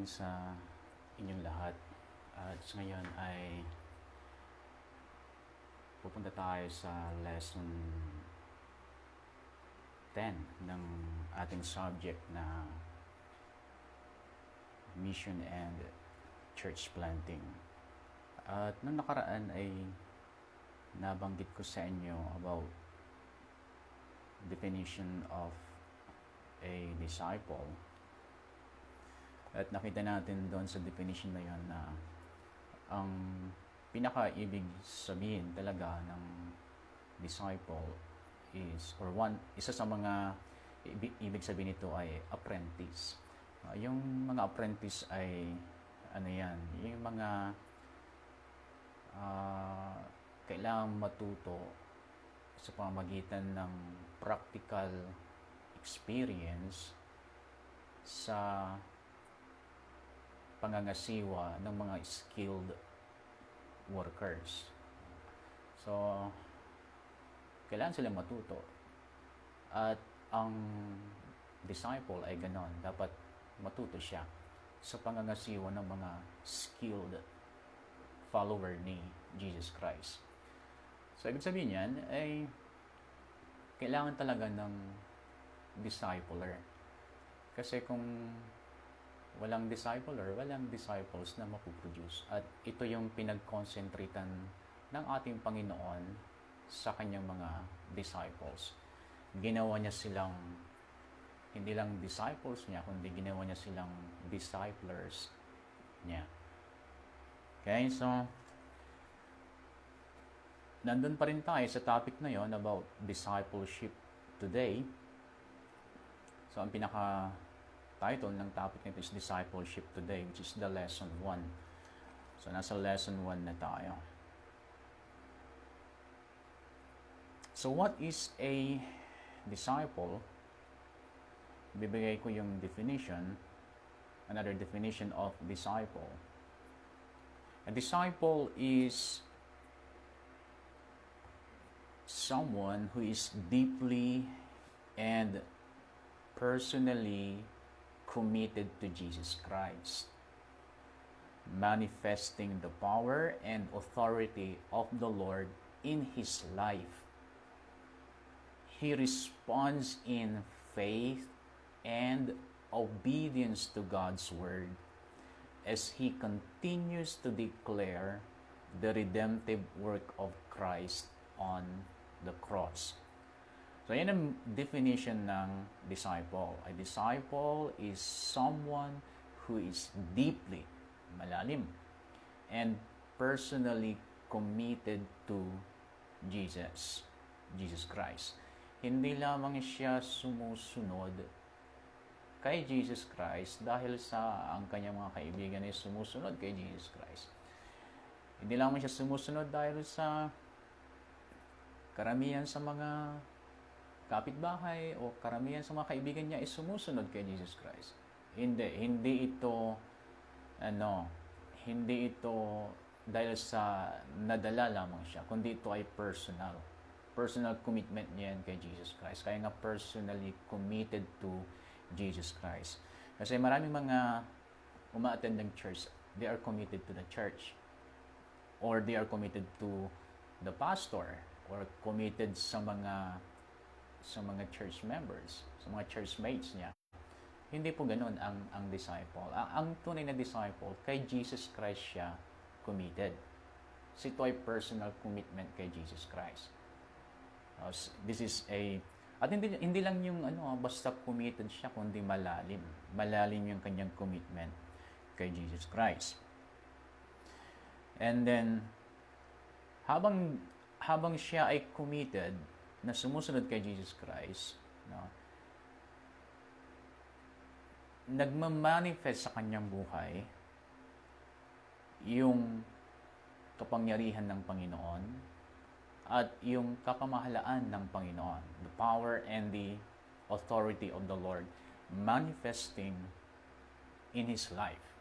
sa inyong lahat. At ngayon ay pupunta tayo sa lesson 10 ng ating subject na mission and church planting. At nung nakaraan ay nabanggit ko sa inyo about definition of a disciple. At nakita natin doon sa definition na yun na ang pinaka-ibig sabihin talaga ng disciple is, isa sa mga ibig sabihin nito ay apprentice. Yung mga apprentice ay, yung mga kailangang matuto sa pamamagitan ng practical experience sa pangangasiwa ng mga skilled workers. So, kailangan sila matuto. At ang disciple ay ganon. Dapat matuto siya sa pangangasiwa ng mga skilled follower ni Jesus Christ. So, ibig sabihin yan ay kailangan talaga ng discipler. Kasi kung walang discipler, walang disciples na mapuproduce. At ito yung pinag-concentratean ng ating Panginoon sa kanyang mga disciples. Ginawa niya silang, hindi lang disciples niya, kundi ginawa niya silang disciplers niya. Okay, so, nandun pa rin tayo sa topic na yon about discipleship today. So, ang title ng topic nito is Discipleship Today, which is the lesson 1. So, nasa lesson 1 na tayo. So, what is a disciple? Bibigay ko yung definition, another definition of disciple. A disciple is someone who is deeply and personally committed to Jesus Christ, manifesting the power and authority of the Lord in his life. He responds in faith and obedience to God's word as he continues to declare the redemptive work of Christ on the cross. So, yan ang definition ng disciple. A disciple is someone who is deeply, malalim, and personally committed to Jesus Christ. Hindi lamang siya sumusunod kay Jesus Christ dahil sa ang kanyang mga kaibigan ay sumusunod kay Jesus Christ. Hindi lamang siya sumusunod dahil sa karamihan sa mga kapitbahay o karamihan sa mga kaibigan niya ay sumusunod kay Jesus Christ. Hindi ito dahil sa nadala lamang siya, kundi ito ay personal commitment niya kay Jesus Christ. Kaya nga personally committed to Jesus Christ. Kasi maraming mga uma-attend ng church, they are committed to the church, or they are committed to the pastor, or committed sa mga church members, sa mga church mates niya. Hindi po ganoon ang disciple. Ang tunay na disciple, kay Jesus Christ siya committed. So, ito ay personal commitment kay Jesus Christ. This is at hindi lang yung basta committed siya, kundi malalim. Malalim yung kanyang commitment kay Jesus Christ. And then, habang siya ay committed na sumusunod kay Jesus Christ, nagmamanifest sa kanyang buhay yung kapangyarihan ng Panginoon at yung kapamahalaan ng Panginoon, the power and the authority of the Lord manifesting in his life.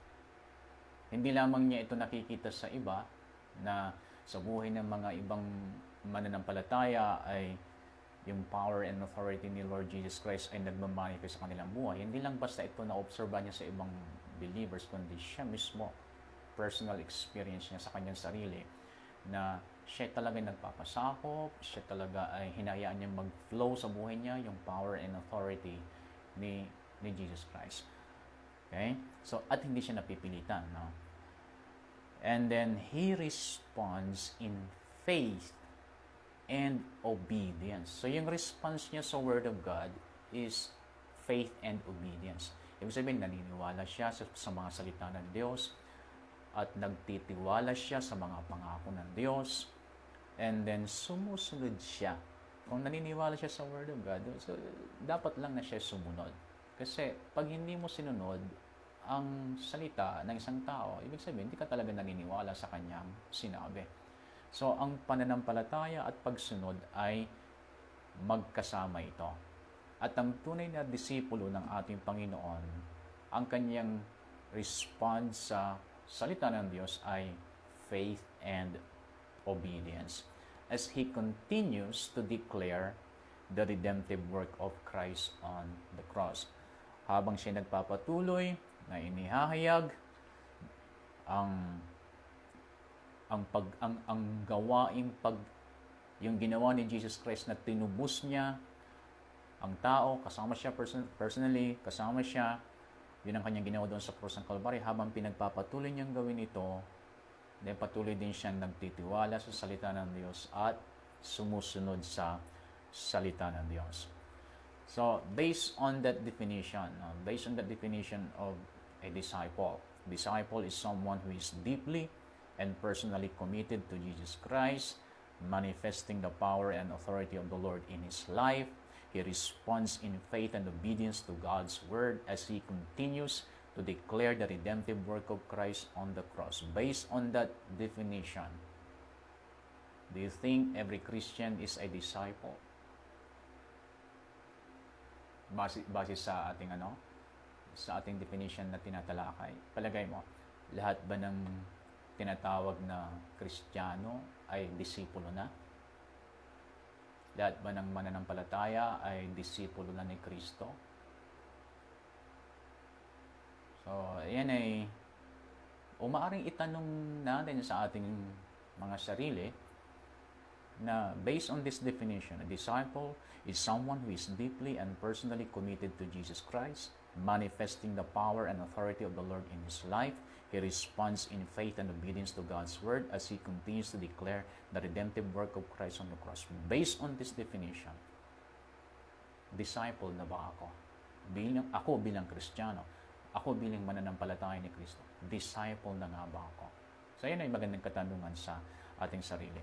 Hindi lamang niya ito nakikita sa iba, na sa buhay ng mga ibang mananampalataya ay yung power and authority ni Lord Jesus Christ ay nagmamanifest sa kanilang buhay. Hindi lang basta ito na-obserba niya sa ibang believers, kundi siya mismo, personal experience niya sa kanyang sarili, na siya talaga nagpapasakop, siya talaga ay hinayaan niya mag-flow sa buhay niya, yung power and authority ni Jesus Christ. Okay? So, at hindi siya napipilitan, no? And then, he responds in faith and obedience. So, yung response niya sa Word of God is faith and obedience. Ibig sabihin, naniniwala siya sa mga salita ng Diyos at nagtitiwala siya sa mga pangako ng Diyos, and then sumusunod siya. Kung naniniwala siya sa Word of God, so dapat lang na siya sumunod. Kasi pag hindi mo sinunod ang salita ng isang tao, ibig sabihin, hindi ka talaga naniniwala sa kanyang sinabi. So, ang pananampalataya at pagsunod ay magkasama ito. At ang tunay na disipulo ng ating Panginoon, ang kanyang response sa salita ng Diyos ay faith and obedience, as He continues to declare the redemptive work of Christ on the cross. Habang siya nagpapatuloy na inihahayag yung ginawa ni Jesus Christ na tinubos niya ang tao, kasama siya personally, kasama siya, yun ang kanyang ginawa doon sa cross ng Calvary. Habang pinagpapatuloy niyang gawin ito, then patuloy din siyang nagtitiwala sa salita ng Diyos at sumusunod sa salita ng Diyos. So, based on that definition of a disciple is someone who is deeply and personally committed to Jesus Christ, manifesting the power and authority of the Lord in his life. He responds in faith and obedience to God's word as he continues to declare the redemptive work of Christ on the cross. Based on that definition, do you think every Christian is a disciple? Base sa ating sa ating definition na tinatalakay, palagay mo, lahat ba ng tinatawag na Kristiyano ay disipulo na? Lahat ba ng mananampalataya ay disipulo na ni Kristo? So, yan ay umaaring itanong natin sa ating mga sarili na based on this definition, a disciple is someone who is deeply and personally committed to Jesus Christ, manifesting the power and authority of the Lord in his life. He responds in faith and obedience to God's word as he continues to declare the redemptive work of Christ on the cross. Based on this definition, disciple na ba ako? Ako bilang Kristiyano, ako bilang mananampalataya ni Kristo, disciple na nga ba ako? So, yan ay magandang katanungan sa ating sarili.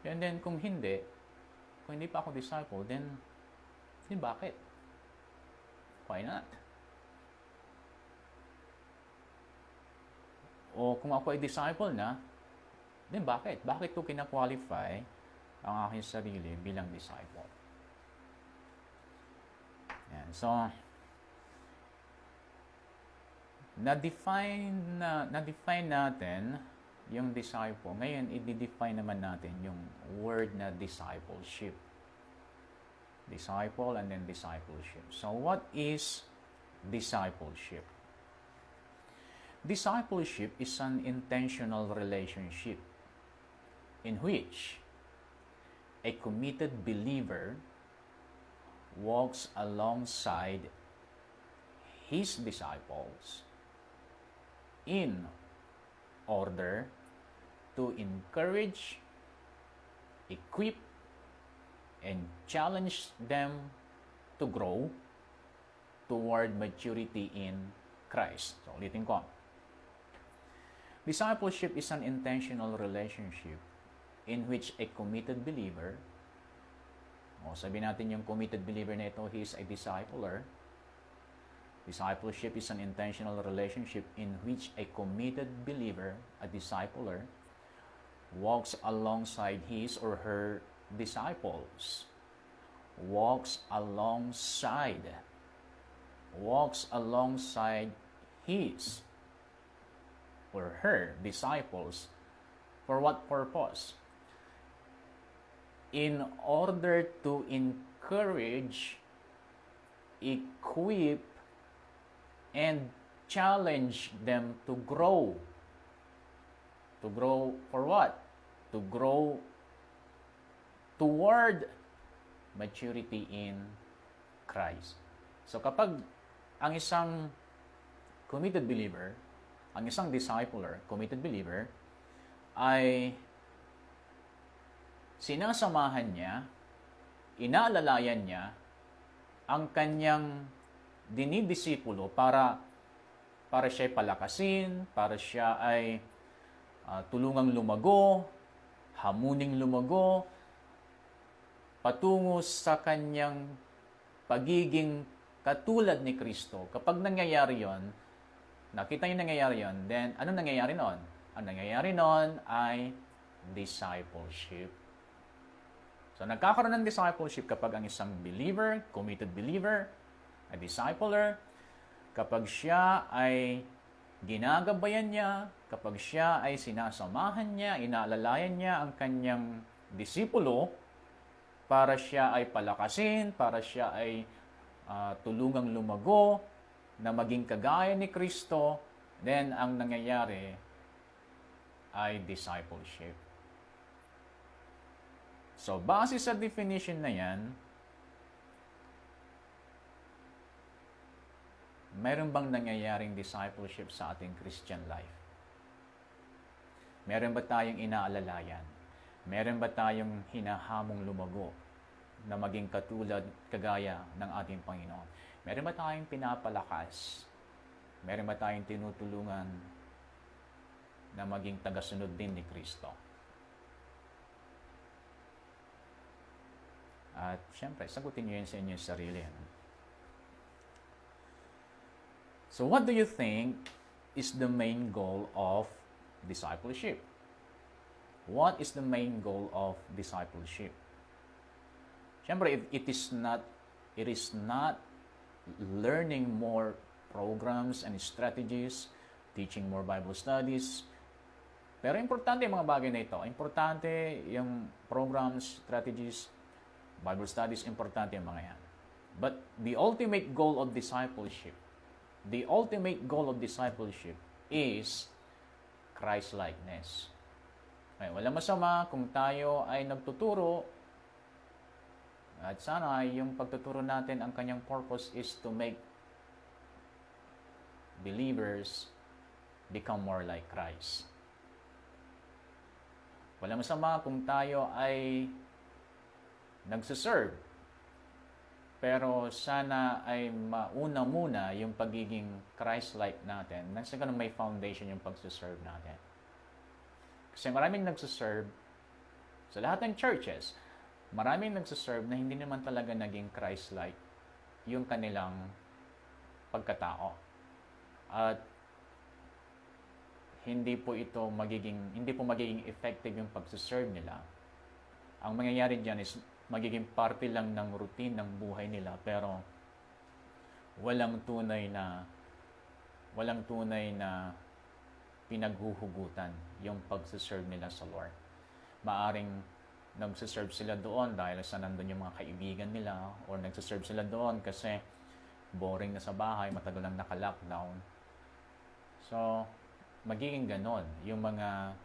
And then, kung hindi pa ako disciple, then bakit? Why not? O kung ako ay disciple na, then bakit? Bakit ko kina-qualify ang aking sarili bilang disciple? Yan. So, na-define natin yung disciple. Ngayon, i-define naman natin yung word na discipleship. Disciple and then discipleship. So, what is discipleship? Discipleship is an intentional relationship in which a committed believer walks alongside his disciples in order to encourage, equip, and challenge them to grow toward maturity in Christ. So, ulitin ko. Discipleship is an intentional relationship in which a committed believer, sabihin natin yung committed believer na ito, he is a discipler. Discipleship is an intentional relationship in which a committed believer, a discipler, walks alongside his or her disciples. Walks alongside his or her disciples. For what purpose? In order to encourage, equip, and challenge them to grow. To grow for what? To grow toward maturity in Christ. So kapag ang isang committed believer, ang isang discipler, committed believer, ay sinasamahan niya, inaalalayan niya ang kanyang dinidisipulo para siya ay palakasin, para siya ay tulungang lumago, hamuning lumago, patungo sa kanyang pagiging katulad ni Kristo. Kapag nangyayari yon, nakita niyo nangyayari yon, then ano nangyayari noon? Ang nangyayari noon ay discipleship. So nagkakaroon ng discipleship kapag ang isang believer, committed believer, a discipler, kapag siya ay ginagabayan niya, kapag siya ay sinasamahan niya, inaalalayan niya ang kanyang disipulo para siya ay palakasin, para siya ay tulungang lumago, na maging kagaya ni Kristo, then ang nangyayari ay discipleship. So, base sa definition na yan, meron bang nangyayaring discipleship sa ating Christian life? Meron ba tayong inaalalayan? Meron ba tayong hinahamong lumago na maging katulad, kagaya ng ating Panginoon? Meron ba tayong pinapalakas? Meron ba tayong tinutulungan na maging tagasunod din ni Kristo? At syempre, sagutin niyo yan sa inyong sarili. So what do you think is the main goal of discipleship? What is the main goal of discipleship? Siyempre, it is not learning more programs and strategies, teaching more Bible studies. Pero importante yung mga bagay na ito. Importante yung programs, strategies, Bible studies, importante yung mga yan. But the ultimate goal of discipleship is Christ-likeness. Okay, walang masama kung tayo ay nagtuturo at sana yung pagtuturo natin, ang kanyang purpose is to make believers become more like Christ. Walang masama kung tayo ay nagsiserve, pero sana ay mauna muna yung pagiging Christ-like natin. Nasa ganun may foundation yung pagsiserve natin. Kasi maraming nagsiserve sa lahat ng churches, maraming nagsiserve na hindi naman talaga naging Christ-like yung kanilang pagkatao. At hindi po magiging effective yung pagsiserve nila. Ang mangyayari diyan is magiging parte lang ng routine ng buhay nila, pero walang tunay na pinaghuhugutan yung pagsiserve nila sa Lord. Maaring nagsiserve sila doon dahil sa nandun yung mga kaibigan nila, or nagsiserve sila doon kasi boring na sa bahay, matagal lang naka-lockdown. So, magiging ganon yung mga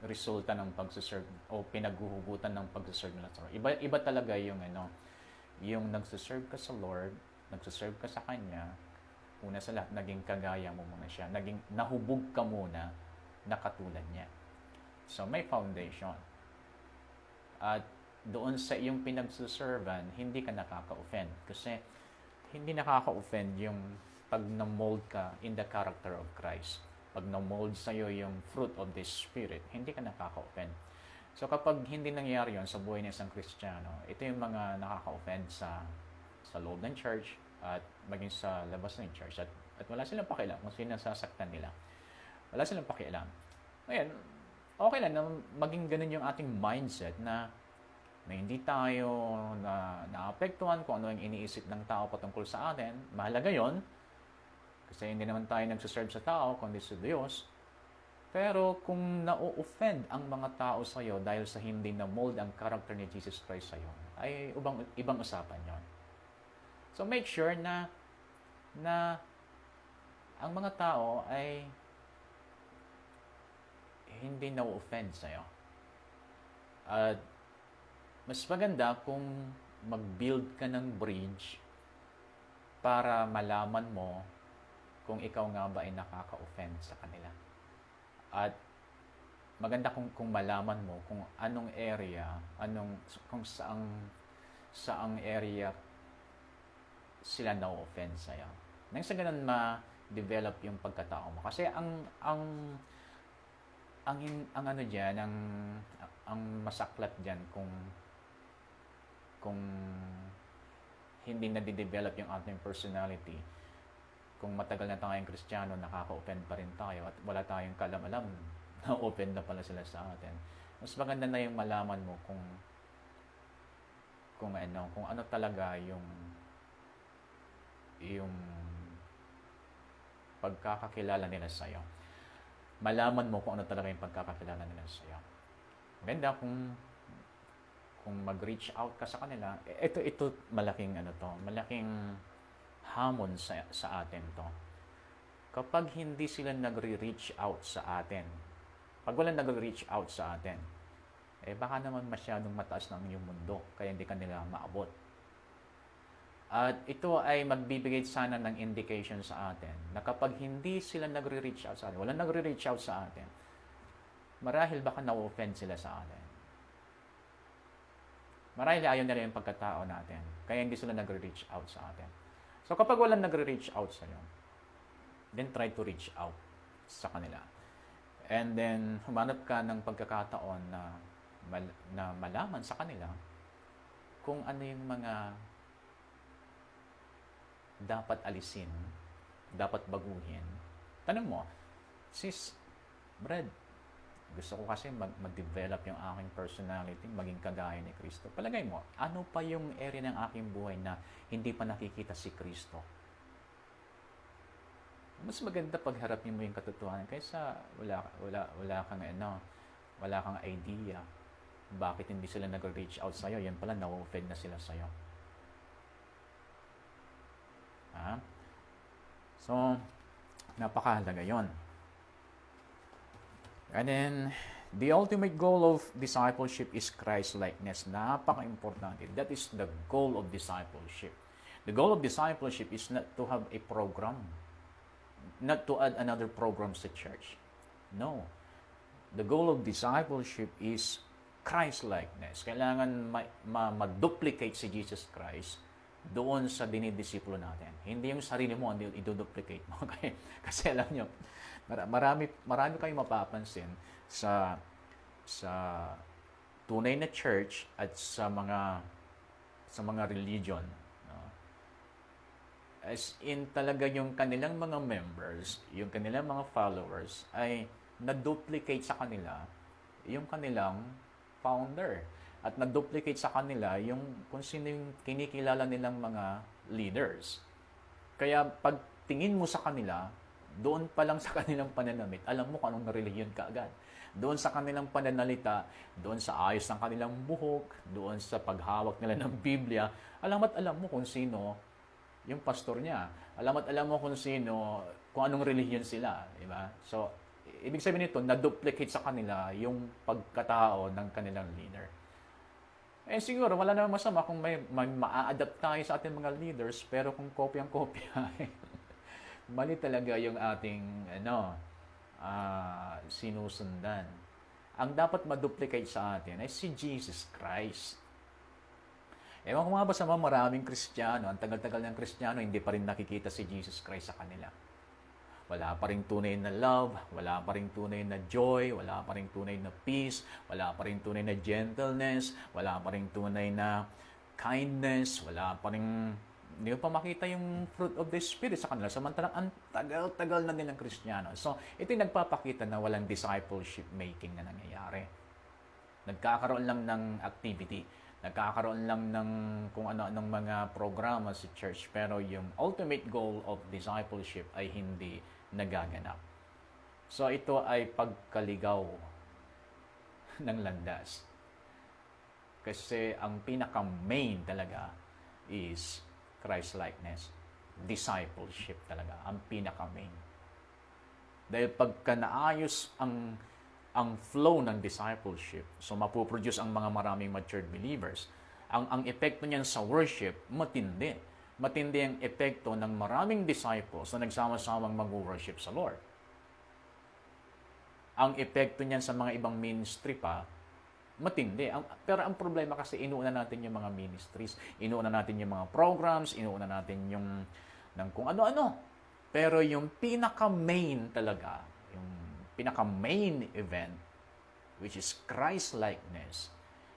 resulta ng pagsiserve o pinaghuhugutan ng pagsiserve nila sa Lord. Iba talaga yung yung nagsiserve ka sa Lord, nagsiserve ka sa Kanya, una sa lahat, naging kagaya mo muna siya. Nahubog ka muna na katulad niya. So, may foundation. At doon sa iyong pinagsuservan, hindi ka nakaka-offend. Kasi, hindi nakaka-offend yung pag na-mold ka in the character of Christ. Pag na-mold sa'yo yung fruit of the Spirit, hindi ka nakaka-offend. So, kapag hindi nangyayari yun sa buhay ng isang Kristiyano, ito yung mga nakaka-offend sa loob ng church, at maging sa labas ng church, at wala silang pakialam kung sino sasaktan nila. Wala silang pakialam. Ngayon, okay lang na maging ganun yung ating mindset na hindi tayo naapektuhan kung ano yung iniisip ng tao patungkol sa atin. Mahalaga yon, kasi hindi naman tayo nagsiserve sa tao kundi sa Diyos. Pero kung na-offend ang mga tao sa iyo dahil sa hindi na mold ang character ni Jesus Christ sa iyo, ay ibang usapan yon. So make sure na ang mga tao ay hindi na-offend sa'yo. At mas maganda kung mag-build ka ng bridge para malaman mo kung ikaw nga ba ay nakaka-offend sa kanila. At maganda kung malaman mo kung anong area, kung saang area sila na-offend sa'yo. Nang sa ganun ma-develop yung pagkatao mo. Kasi ang ano diyan, ang masaklat diyan kung hindi na de-develop yung ating personality. Kung matagal na tayong Kristiyano, nakaka-offend pa rin tayo at wala tayong kalam-alam na open na pala sila sa atin. Mas maganda na yung malaman mo kung ano talaga yung pagkakakilala nila sa iyo. Malaman mo kung ano talaga yung pagkakakilala nila sa iyo. Maganda kung mag-reach out ka sa kanila. Ito malaking malaking hamon sa atin to. Kapag hindi sila nagre-reach out sa atin, pag walang nagre-reach out sa atin, baka naman masyadong mataas ng iyong mundo, kaya hindi kanila maabot. At ito ay magbibigay sana ng indication sa atin na kapag hindi sila nagre-reach out sa atin, walang nagre-reach out sa atin, marahil baka na-offend sila sa atin. Marahil ayaw nila yung pagkatao natin, kaya hindi sila nagre-reach out sa atin. So kapag walang nagre-reach out sa iyo, then try to reach out sa kanila. And then humanap ka ng pagkakataon na malaman sa kanila kung ano yung mga dapat alisin, dapat baguhin. Tanong mo, sis, Brad, gusto ko kasi mag-develop yung aking personality, maging kagaya ni Kristo. Palagay mo, ano pa yung area ng aking buhay na hindi pa nakikita si Kristo? Mas maganda pagharapin mo yung katotohanan kaysa wala kang idea. Bakit hindi sila nag-reach out sa'yo? Yan pala, na-offend na sila sa'yo. So, napakahalaga yon. And then, the ultimate goal of discipleship is Christ-likeness. Napaka-importante. That is the goal of discipleship. The goal of discipleship is not to have a program. Not to add another program sa church. No. The goal of discipleship is Christ-likeness. Kailangan mag-duplicate si Jesus Christ doon sa dinidisipulo natin. Hindi yung sarili mo ang i-duplicate mo. Kasi alam nyo, marami kayong mapapansin sa tunay na church at sa mga religion. No? As in talaga yung kanilang mga members, yung kanilang mga followers ay na-duplicate sa kanila yung kanilang founder. At na-duplicate sa kanila yung kung sino yung kinikilala nilang mga leaders. Kaya pag tingin mo sa kanila, doon pa lang sa kanilang pananamit, alam mo kung anong relihiyon ka agad. Doon sa kanilang pananalita, doon sa ayos ng kanilang buhok, doon sa paghawak nila ng Biblia, alam mo kung sino yung pastor niya. Alam mo kung anong relihiyon sila. Diba? So, ibig sabihin nito, na-duplicate sa kanila yung pagkatao ng kanilang leader. Siguro, wala namang masama kung may ma-adapt tayo sa ating mga leaders, pero kung kopyang-kopya, mali talaga yung ating sinusundan. Ang dapat ma-duplicate sa atin ay si Jesus Christ. Ewan ko nga ba sa mga maraming Kristiyano, ang tagal-tagal ng Kristiyano, hindi pa rin nakikita si Jesus Christ sa kanila. Wala pa rin tunay na love, wala pa rin tunay na joy, wala pa rin tunay na peace, wala pa rin tunay na gentleness, wala pa rin tunay na kindness, wala pa rin, hindi pa makita yung fruit of the Spirit sa kanila. Samantalang ang tagal-tagal na nilang Kristiyano. So, ito yung nagpapakita na walang discipleship making na nangyayari. Nagkakaroon lang ng activity, nagkakaroon lang ng kung ano-anong mga programa sa church, pero yung ultimate goal of discipleship ay hindi nagaganap. So, ito ay pagkaligaw ng landas. Kasi ang pinaka-main talaga is Christ-likeness. Discipleship talaga. Ang pinaka-main. Dahil pagka naayos ang flow ng discipleship, so mapuproduce ang mga maraming matured believers, ang epekto niyan sa worship, matindi. Matindi ang epekto ng maraming disciples na nagsama-samang mag-worship sa Lord. Ang epekto niyan sa mga ibang ministry pa, matindi. Pero ang problema kasi, inuuna natin yung mga ministries, inuuna natin yung mga programs, inuuna natin yung ng kung ano-ano. Pero yung pinaka-main talaga, yung pinaka-main event, which is Christ-likeness,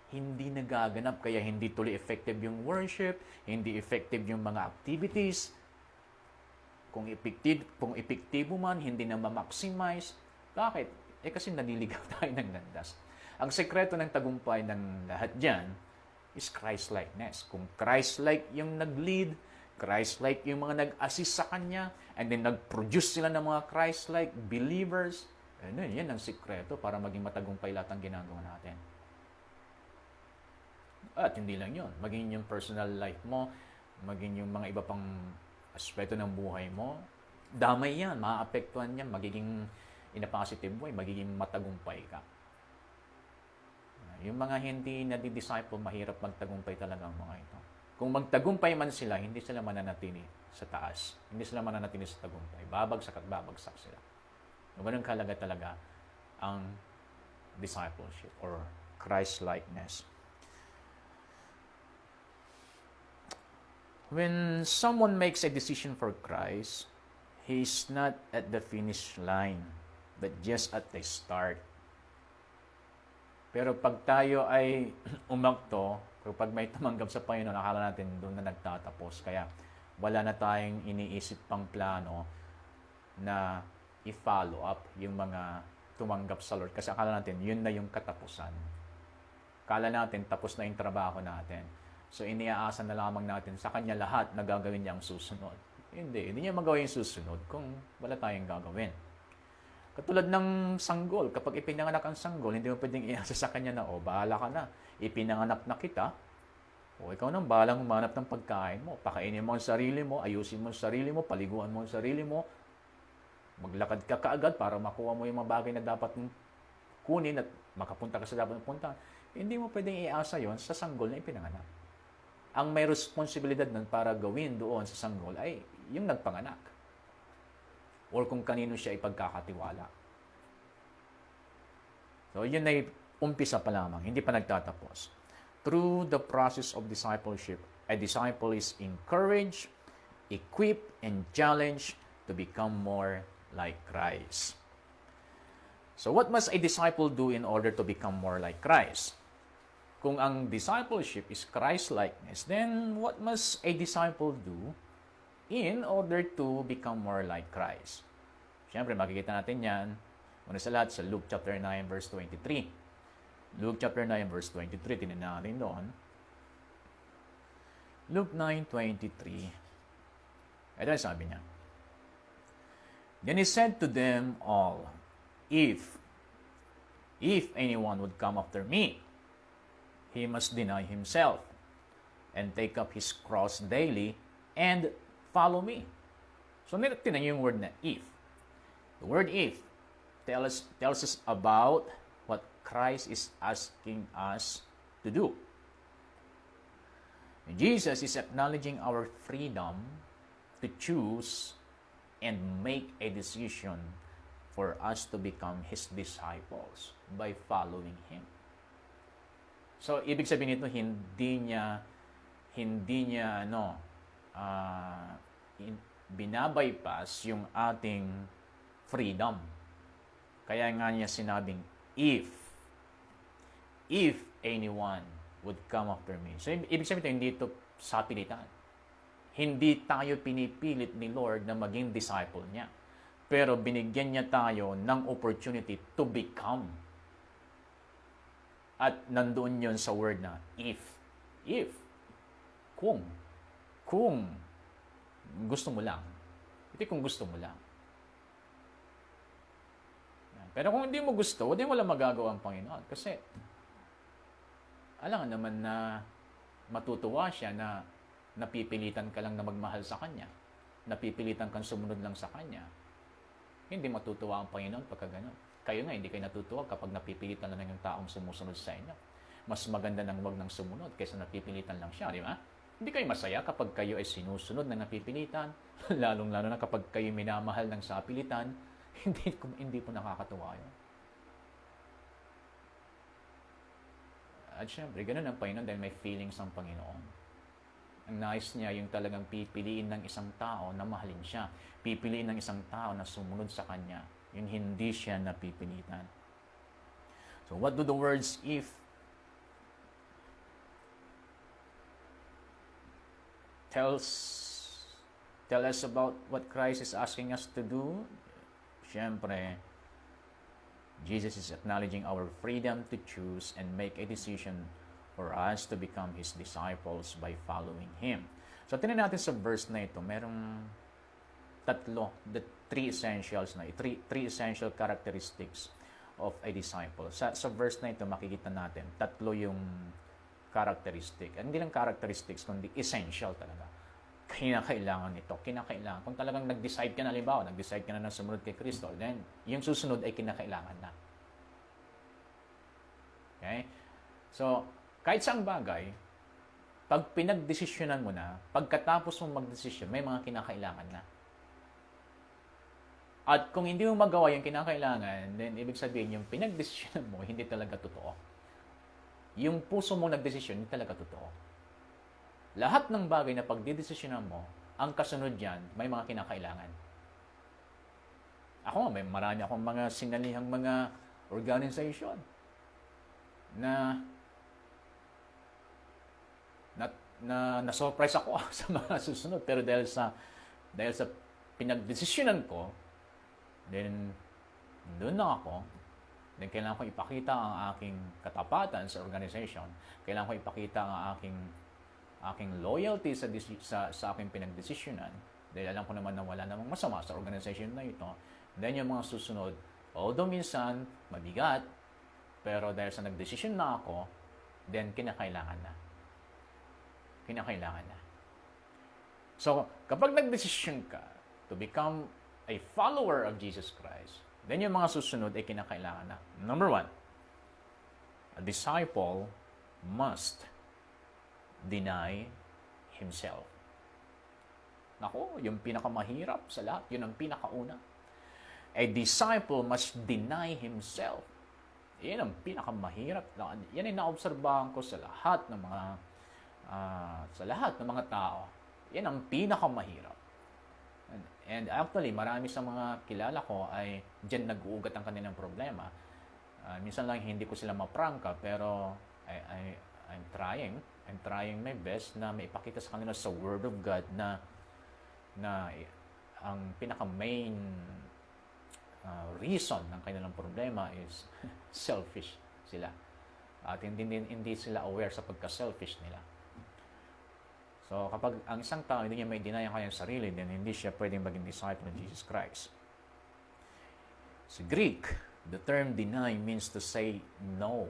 hindi nagaganap, kaya hindi tuloy effective yung worship, hindi effective yung mga activities. Kung epektibo man, hindi na ma-maximize. Bakit? Kasi naliligaw tayo ng landas. Ang sekreto ng tagumpay ng lahat dyan is Christ-likeness. Kung Christ-like yung nag-lead, Christ-like yung mga nag-assist sa Kanya, and then nag-produce sila ng mga Christ-like believers, yan ang sekreto para maging matagumpay lahat ang ginagawa natin. At hindi lang yun, maging yung personal life mo, maging yung mga iba pang aspeto ng buhay mo, damay yan, maaapektuhan yan, magiging in a positive way, magiging matagumpay ka. Yung mga hindi nadi-disciple, mahirap magtagumpay talaga ang mga ito. Kung magtagumpay man sila, hindi sila mananatili sa taas. Hindi sila mananatili sa tagumpay. Babagsak at babagsak sila. Ganun kalaga talaga ang discipleship or Christ-likeness. When someone makes a decision for Christ, he is not at the finish line, but just at the start. Pero pag tayo ay umakto, kapag may tumanggap sa Panginoon, akala natin doon na nagtatapos. Kaya wala na tayong iniisip pang plano na i-follow up yung mga tumanggap sa Lord. Kasi akala natin, yun na yung katapusan. Akala natin, tapos na yung trabaho natin. So, iniaasa na lamang natin sa Kanya lahat na gagawin niya ang susunod. Hindi niya magawin yung susunod kung wala tayong gagawin. Katulad ng sanggol, kapag ipinanganak ang sanggol, hindi mo pwedeng iasa sa Kanya na, bahala ka na. Ipinanganak na kita, ikaw nang bahalang humanap ng pagkain mo. Pakainin mo ang sarili mo, ayusin mo ang sarili mo, paliguan mo ang sarili mo, maglakad ka kaagad para makuha mo yung mga bagay na dapat mong kunin at makapunta ka sa dapat mong punta. Hindi mo pwedeng iasa yon sa sanggol na ipinanganak. Ang may responsibilidad nun para gawin doon sa sanggol ay yung nagpanganak. Or kung kanino siya ipagkakatiwala. So, yun ay umpisa pa lamang, hindi pa nagtatapos. Through the process of discipleship, a disciple is encouraged, equipped, and challenged to become more like Christ. So, what must a disciple do in order to become more like Christ? Kung ang discipleship is Christ-likeness, then what must a disciple do in order to become more like Christ? Siyempre, makikita natin yan, una sa lahat, sa Luke chapter 9, verse 23. Luke chapter 9, verse 23, tinan natin doon. Luke 9:23. Ito sabi niya. Then he said to them all, If anyone would come after me, he must deny himself and take up his cross daily and follow me. So, tinan yung word na if. The word if tells us about what Christ is asking us to do. Jesus is acknowledging our freedom to choose and make a decision for us to become His disciples by following Him. So, ibig sabihin nito, hindi niya binabypass yung ating freedom. Kaya nga niya sinabing, if anyone would come after me. So, ibig sabihin ito, hindi ito sapilitan. Hindi tayo pinipilit ni Lord na maging disciple niya. Pero binigyan niya tayo ng opportunity to become. At nandoon yon sa word na if. Kung gusto mo lang. Hindi kung gusto mo lang. Pero kung hindi mo gusto, hindi mo lang magagawa ang Panginoon. Kasi, alam naman na matutuwa siya na napipilitan ka lang na magmahal sa Kanya. Napipilitan kang sumunod lang sa Kanya. Hindi matutuwa ang Panginoon pagka ganun. Kayo nga, hindi kayo natutuwa kapag napipilitan lang yung taong sumusunod sa inyo. Mas maganda nang wag nang sumunod kaysa napipilitan lang siya, di ba? Hindi kayo masaya kapag kayo ay sinusunod na napipilitan, lalong-lalo na kapag kayo minamahal ng sapilitan, hindi po nakakatuwa yun. At syempre, ganun ang Panginoon dahil may feelings ang Panginoon. Ang nais niya yung talagang pipiliin ng isang tao na mahalin siya. Pipiliin ng isang tao na sumunod sa Kanya. Yung hindi siya napipilitan. So what do the words if tell us about what Christ is asking us to do? Syempre, Jesus is acknowledging our freedom to choose and make a decision for us to become His disciples by following Him. So, tingnan natin sa verse na ito, merong three essentials na, three essential characteristics of a disciple. Sa verse na ito, makikita natin, tatlo yung characteristic. Hindi lang characteristics, kundi essential talaga. Kinakailangan ito. Kinakailangan. Kung talagang nag-decide ka na, halimbawa, nag-decide ka na sumunod kay Kristo, then yung susunod ay kinakailangan na. Okay? So, kahit saang bagay, pag pinagdesisyonan mo na, pagkatapos mong magdesisyon, may mga kinakailangan na. At kung hindi mo magawa yung kinakailangan, then ibig sabihin, yung pinagdesisyonan mo, hindi talaga totoo. Yung puso mo nagdesisyon, hindi talaga totoo. Lahat ng bagay na pagdidesisyonan mo, ang kasunod yan, may mga kinakailangan. Ako, marami akong mga sinalihang mga organization na na-surprise ako sa mga susunod. Pero dahil sa pinagdesisyonan ko, then doon na ako. Then kailangan ko ipakita ang aking katapatan sa organization. Kailangan ko ipakita ang aking loyalty sa aking pinagdesisyonan. Dahil alam ko naman na wala namang masama sa organization na ito. Then yung mga susunod, although minsan mabigat, pero dahil sa nagdesisyon na ako, then kinakailangan na. Kinakailangan na. So, kapag nagdesisyon ka to become a follower of Jesus Christ, then yung mga susunod ay kinakailangan na. Number 1, a disciple must deny himself. Nako, yung pinakamahirap sa lahat, yun ang pinakauna. A disciple must deny himself. Yan ang pinakamahirap. Yan ay naobserbahan ko sa lahat ng mga tao. Yan ang pinakamahirap. And actually, marami sa mga kilala ko ay dyan nag-uugat ang kanilang problema. Minsan lang hindi ko sila maprangka, pero I'm trying my best na maipakita sa kanila sa Word of God na ang pinaka-main reason ng kanilang problema is selfish sila. At hindi sila aware sa pagka-selfish nila. So, kapag ang isang tao hindi niya may deny ang kanyang sarili, then hindi siya pwedeng maging disciple ng Jesus Christ. Sa Greek, the term deny means to say no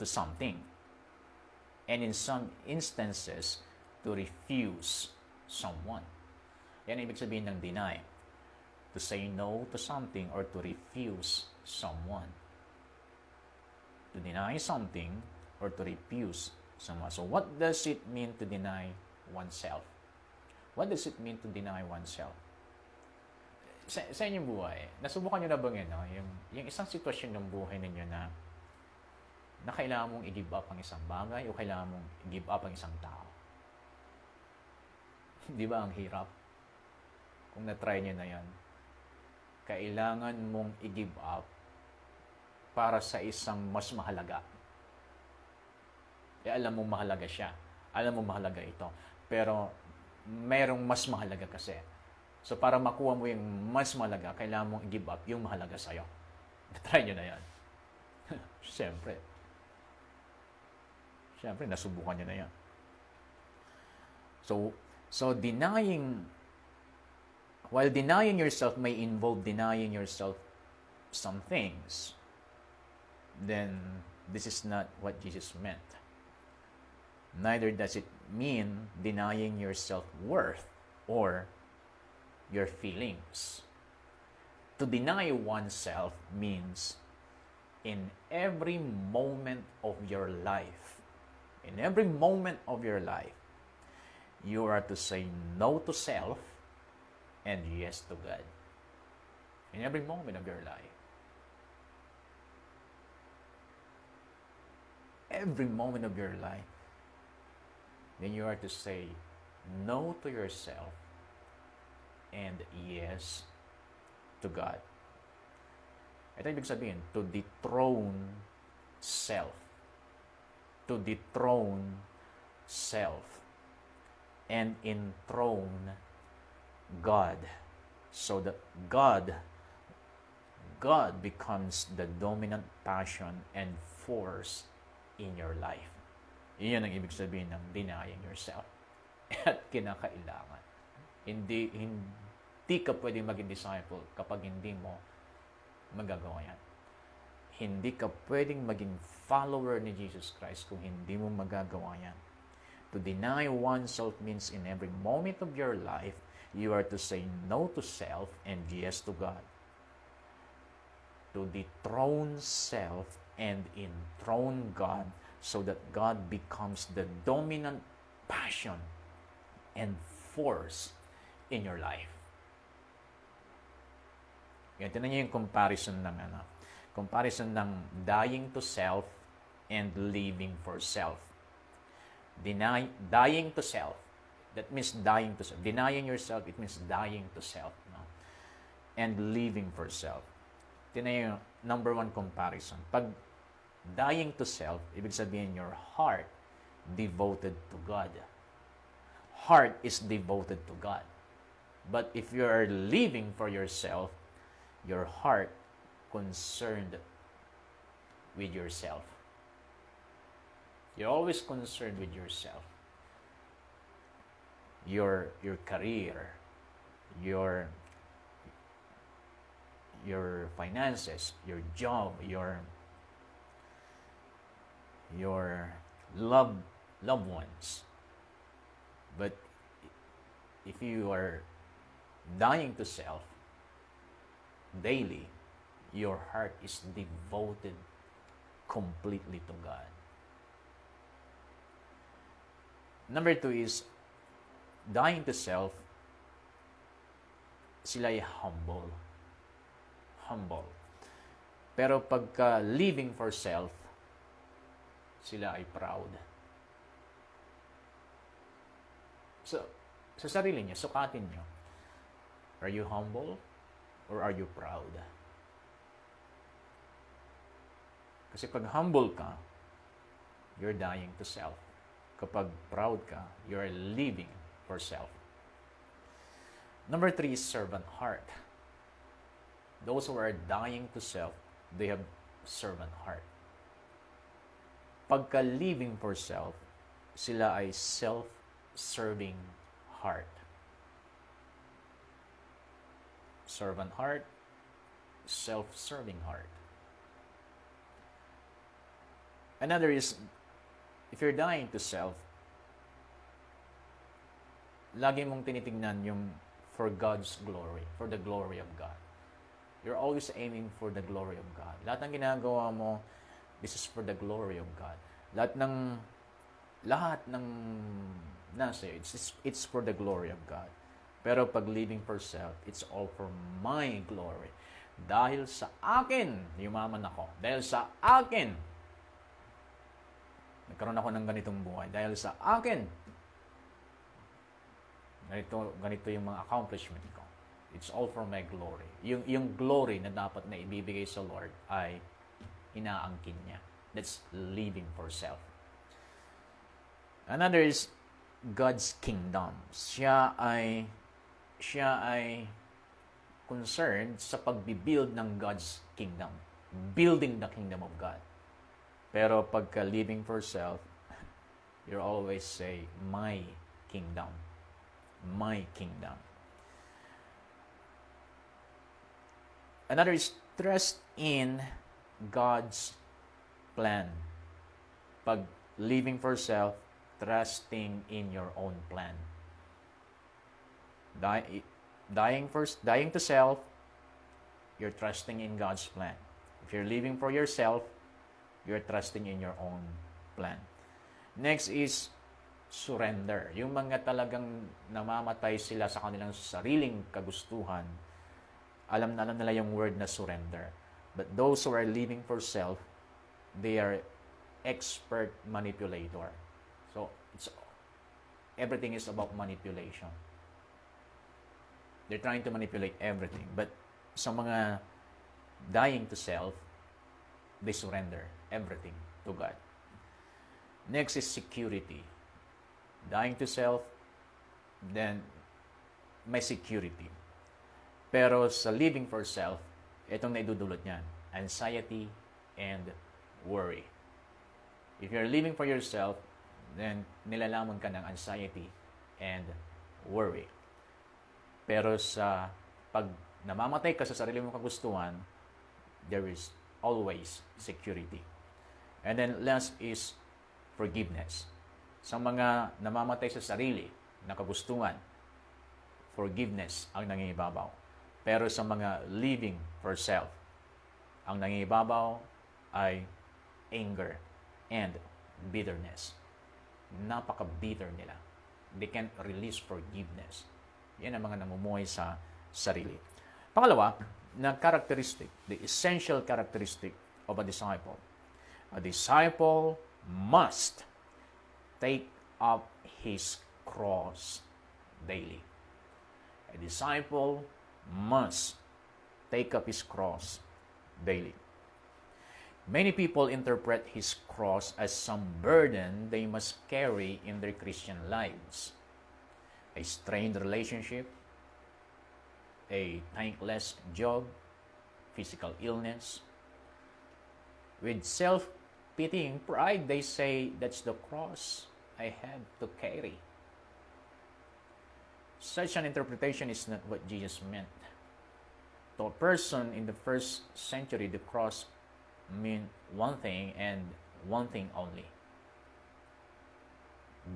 to something. And in some instances, to refuse someone. Yan ang ibig sabihin ng deny. To say no to something or to refuse someone. To deny something or to refuse someone. So what does it mean to deny oneself? What does it mean to deny oneself? Sa inyong buhay, nasubukan nyo na bang yung isang sitwasyon ng buhay ninyo na kailangan mong i-give up ang isang bagay o kailangan mong i-give up ang isang tao? Di ba ang hirap? Kung na-try nyo na yan, kailangan mong i-give up para sa isang mas mahalaga. Alam mo mahalaga siya. Alam mo mahalaga ito. Pero merong mas mahalaga kasi. So para makuha mo yung mas mahalaga, kailangan mong i-give up yung mahalaga sa'yo. Na-try nyo na yan. Siyempre, nasubukan nyo na yan. So while denying yourself may involve denying yourself some things, then this is not what Jesus meant. Neither does it mean denying your self-worth or your feelings. To deny oneself means in every moment of your life, you are to say no to self and yes to God. In every moment of your life. Every moment of your life, then you are to say no to yourself and yes to God. Ito ibig sabihin, to dethrone self. To dethrone self and enthrone God, so that God becomes the dominant passion and force in your life. Iyon ang ibig sabihin ng denying yourself. At kinakailangan. Hindi ka pwedeng maging disciple kapag hindi mo magagawa yan. Hindi ka pwedeng maging follower ni Jesus Christ kung hindi mo magagawa yan. To deny oneself means in every moment of your life, you are to say no to self and yes to God. To dethrone self and enthrone God, so that God becomes the dominant passion and force in your life. Yan, tinan niyo yung comparison ng dying to self and living for self. Dying to self, that means dying to self. Denying yourself, it means dying to self. No? And living for self. Tinan yung number one comparison. Pag dying to self, ibig sabihin your heart devoted to God. Heart is devoted to God. But if you are living for yourself, your heart concerned with yourself. You're always concerned with yourself. Your career, your finances, your job, your loved ones. But if you are dying to self daily, your heart is devoted completely to God. Number 2 is dying to self, sila ay humble. Pero pagka living for self, sila ay proud. So, sa sarili niyo, sukatin niyo. Are you humble or are you proud? Kasi pag humble ka, you're dying to self. Kapag proud ka, you're living for self. Number 3 is servant heart. Those who are dying to self, they have servant heart. Pagka living for self, sila ay self-serving heart. Servant heart, self-serving heart. Another is, if you're dying to self, lagi mong tinitingnan yung for God's glory, for the glory of God. You're always aiming for the glory of God. Lahat ng ginagawa mo, this is for the glory of God. Lahat ng nasa iyo, it's for the glory of God. Pero pag living for self, it's all for my glory. Dahil sa akin, yumaman ako. Dahil sa akin, nagkaroon ako ng ganitong buhay. Dahil sa akin, ganito yung mga accomplishment ko. It's all for my glory. Yung glory na dapat na ibibigay sa Lord ay inaangkin niya. That's living for self. Another is God's kingdom. Siya ay concerned sa pagbibuild ng God's kingdom. Building the kingdom of God. Pero pagka living for self, you always say, my kingdom. My kingdom. Another is trust in God's plan. Pag living for self, trusting in your own plan. Dying to self, you're trusting in God's plan. If you're living for yourself, you're trusting in your own plan. Next is surrender. Yung mga talagang namamatay sila sa kanilang sariling kagustuhan, alam na nila yung word na surrender. But those who are living for self, they are expert manipulator. So, everything is about manipulation. They're trying to manipulate everything. But sa mga dying to self, they surrender everything to God. Next is security. Dying to self, then may security. Pero sa living for self, itong naidudulot niyan, anxiety and worry. If you're living for yourself, then nilalamon ka ng anxiety and worry. Pero sa pag namamatay ka sa sarili mong kagustuhan, there is always security. And then last is forgiveness. Sa mga namamatay sa sarili na kagustuhan, forgiveness ang nangingibabaw. Pero sa mga living for self, ang nangingibabaw ay anger and bitterness. Napaka-bitter nila. They can't release forgiveness. Yan ang mga namumuhay sa sarili. Pangalawa, na characteristic, the essential characteristic of a disciple. A disciple must take up his cross daily. A disciple must take up his cross daily. Many people interpret his cross as some burden they must carry in their Christian lives. A strained relationship, a thankless job, physical illness. With self-pitying pride, they say, that's the cross I have to carry. Such an interpretation is not what Jesus meant. To a person in the first century, the cross meant one thing and one thing only: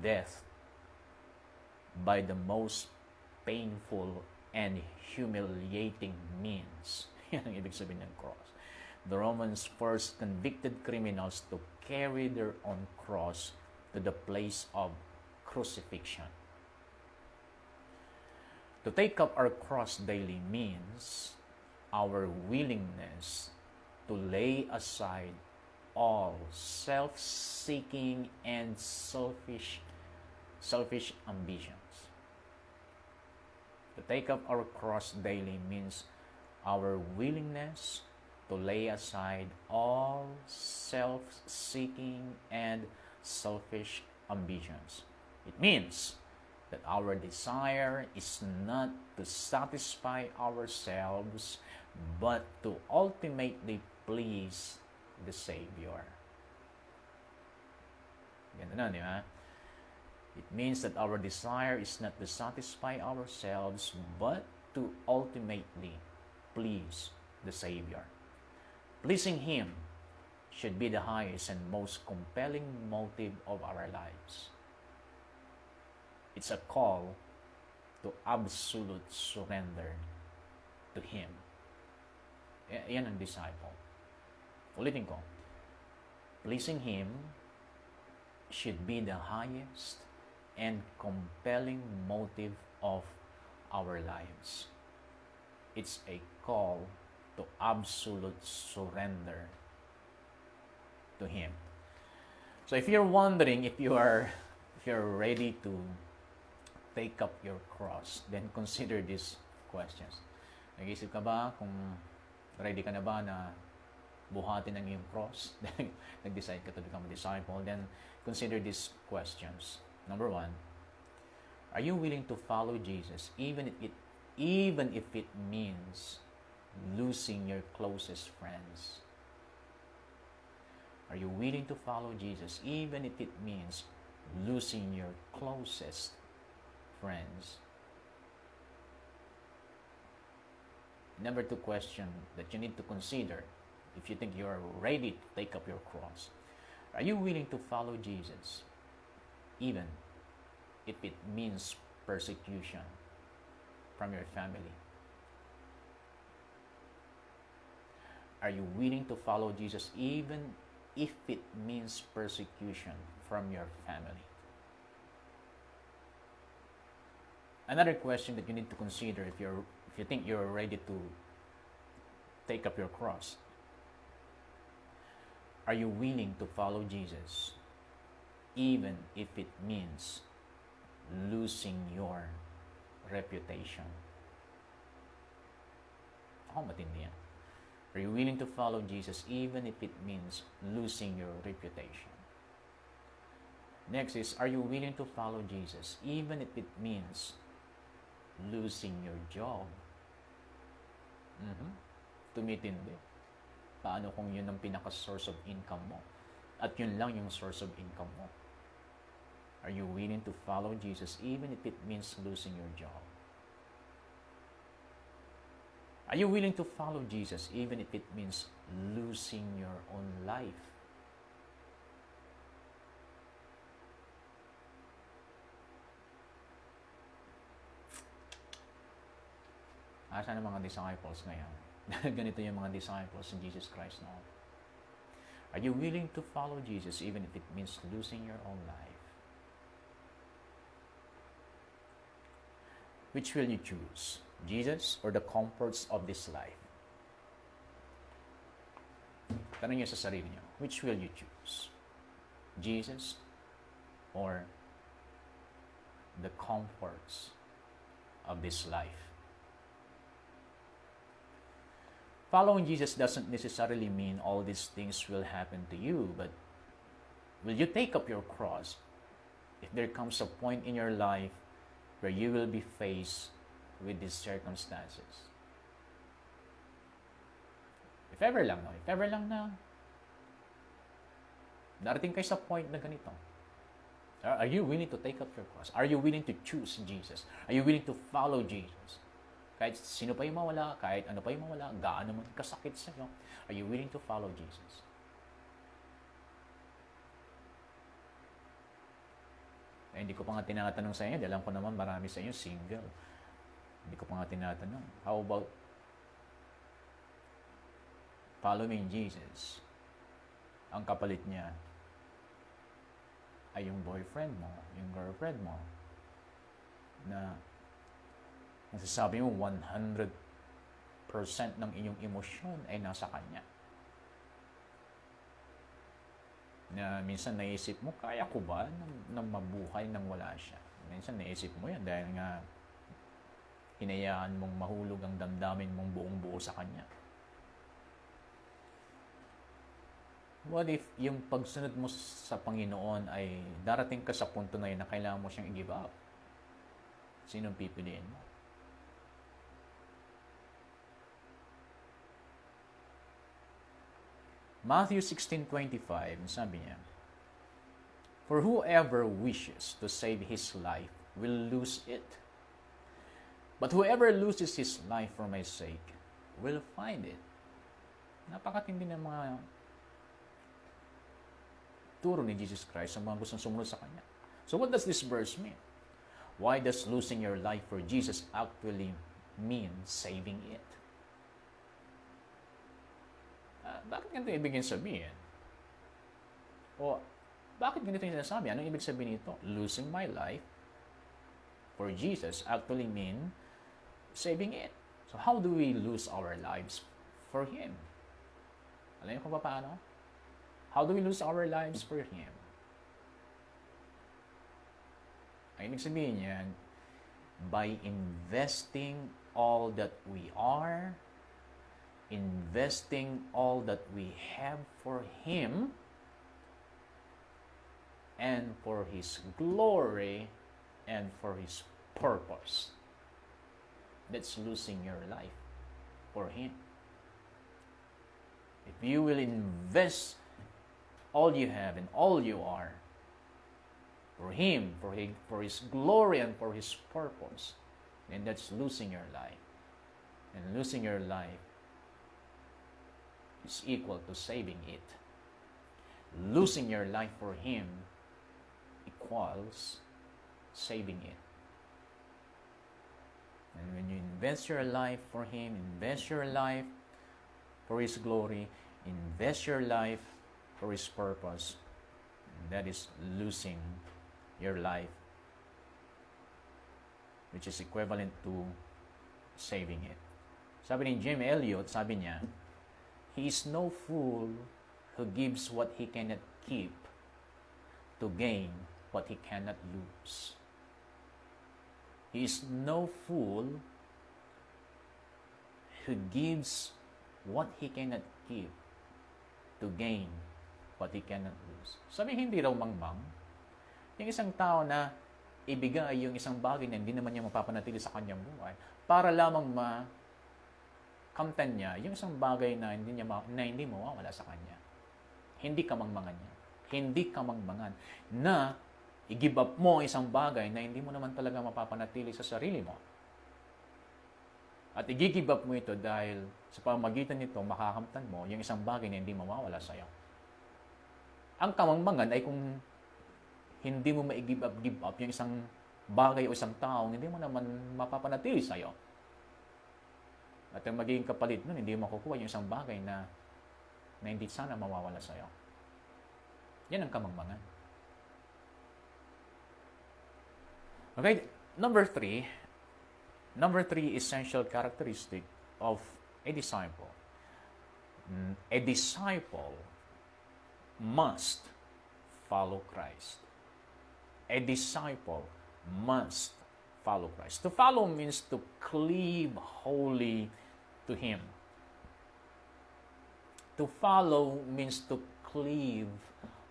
death by the most painful and humiliating means. Yan ang ibig sabihin ng cross. The Romans forced convicted criminals to carry their own cross to the place of crucifixion. To take up our cross daily means our willingness to lay aside all self-seeking and selfish ambitions. To take up our cross daily means our willingness to lay aside all self-seeking and selfish ambitions. It means that our desire is not to satisfy ourselves, but to ultimately please the Savior. Ganda na, di ba? It means that our desire is not to satisfy ourselves, but to ultimately please the Savior. Pleasing Him should be the highest and most compelling motive of our lives. It's a call to absolute surrender to Him. Yan ang disciple. Ulitin ko. Pleasing Him should be the highest and compelling motive of our lives. It's a call to absolute surrender to Him. So if you're wondering if you're ready to take up your cross, then consider these questions. Nag-isip ka ba kung ready ka na ba na buhatin ang iyong cross? Nag-decide ka to become a disciple? Then consider these questions. Number 1, are you willing to follow Jesus even if it means losing your closest friends? Are you willing to follow Jesus even if it means losing your closest friends? Number 2 question that you need to consider if you think you are ready to take up your cross. Are you willing to follow Jesus even if it means persecution from your family? are you willing to follow Jesus even if it means persecution from your family? Another question that you need to consider if you think you're ready to take up your cross. Are you willing to follow Jesus even if it means losing your reputation? Matindi yan. Are you willing to follow Jesus even if it means losing your reputation? Next is, are you willing to follow Jesus even if it means losing your job? Tumitindi. Paano kung yun ang pinaka-source of income mo? At yun lang yung source of income mo? Are you willing to follow Jesus even if it means losing your job? Are you willing to follow Jesus even if it means losing your own life? Asan ang mga disciples ngayon? Ganito yung mga disciples ng Jesus Christ now. Are you willing to follow Jesus even if it means losing your own life? Which will you choose? Jesus or the comforts of this life? Tanong niyo sa sarili niyo, which will you choose? Jesus or the comforts of this life? Following Jesus doesn't necessarily mean all these things will happen to you, but will you take up your cross if there comes a point in your life where you will be faced with these circumstances? If ever lang na darating kayo sa point na ganito, are you willing to take up your cross? Are you willing to choose Jesus? Are you willing to follow Jesus? Kahit sino pa yung mawala, kahit ano pa yung mawala, gaano man kasakit sa iyo, are you willing to follow Jesus? Hindi ko pa nga tinatanong sa inyo, alam ko naman marami sa inyo single. Hindi ko pa nga tinatanong. How about following Jesus? Ang kapalit niya ay yung boyfriend mo, yung girlfriend mo, na nasasabi mo 100% ng inyong emosyon ay nasa kanya. Na minsan naisip mo, kaya ko ba na mabuhay nang wala siya? Minsan naisip mo yan dahil nga hinayaan mong mahulog ang damdamin mong buong buo sa kanya. What if yung pagsunod mo sa Panginoon ay darating ka sa punto na yun na kailangan mo siyang i-give up? Sinong pipiliin mo? Matthew 16:25, sabi niya, "For whoever wishes to save his life will lose it. But whoever loses his life for my sake will find it." Napakatindi ng mga turo ni Jesus Christ sa mga gustong sumunod sa Kanya. So what does this verse mean? Why does losing your life for Jesus actually mean saving it? Bakit ganito ibig sabihin? O bakit ganito yung sinasabi? Anong ibig sabihin nito? Losing my life for Jesus actually mean saving it. So how do we lose our lives for Him? Alam niyo kung paano? How do we lose our lives for Him? Ang ibig sabihin niyan, by investing all that we are, investing all that we have for Him, and for His glory, and for His purpose. That's losing your life for Him. If you will invest all you have and all you are for Him, for His glory and for His purpose, then that's losing your life. And losing your life is equal to saving it. Losing your life for Him equals saving it. And when you invest your life for Him, invest your life for His glory, invest your life for His purpose. That is losing your life, which is equivalent to saving it. Sabi ni Jim Elliot, sabi niya, He is no fool who gives what he cannot keep to gain what he cannot lose. He is no fool who gives what he cannot keep to gain what he cannot lose. Sabi, hindi raw mangmang. Yung isang tao na ibigay yung isang bagay na hindi naman niya mapapanatili sa kanyang buhay para lamang kamtan niya yung isang bagay na hindi mawawala sa kanya. Hindi ka mangmangan niya. Hindi ka mangmangan na i-give up mo isang bagay na hindi mo naman talaga mapapanatili sa sarili mo. At i-give up mo ito dahil sa pamamagitan nito, makakamtan mo yung isang bagay na hindi mawawala sa iyo. Ang kamangmangan ay kung hindi mo ma-give up yung isang bagay o isang tao, hindi mo naman mapapanatili sa iyo. At ang magiging kapalit nun, hindi mo makukuha yung isang bagay na hindi sana mawawala sa iyo. Yan ang kamangmangan. Okay, number three essential characteristic of a disciple. A disciple must follow Christ. A disciple must follow Christ. To follow means to cleave wholly to Him. To follow means to cleave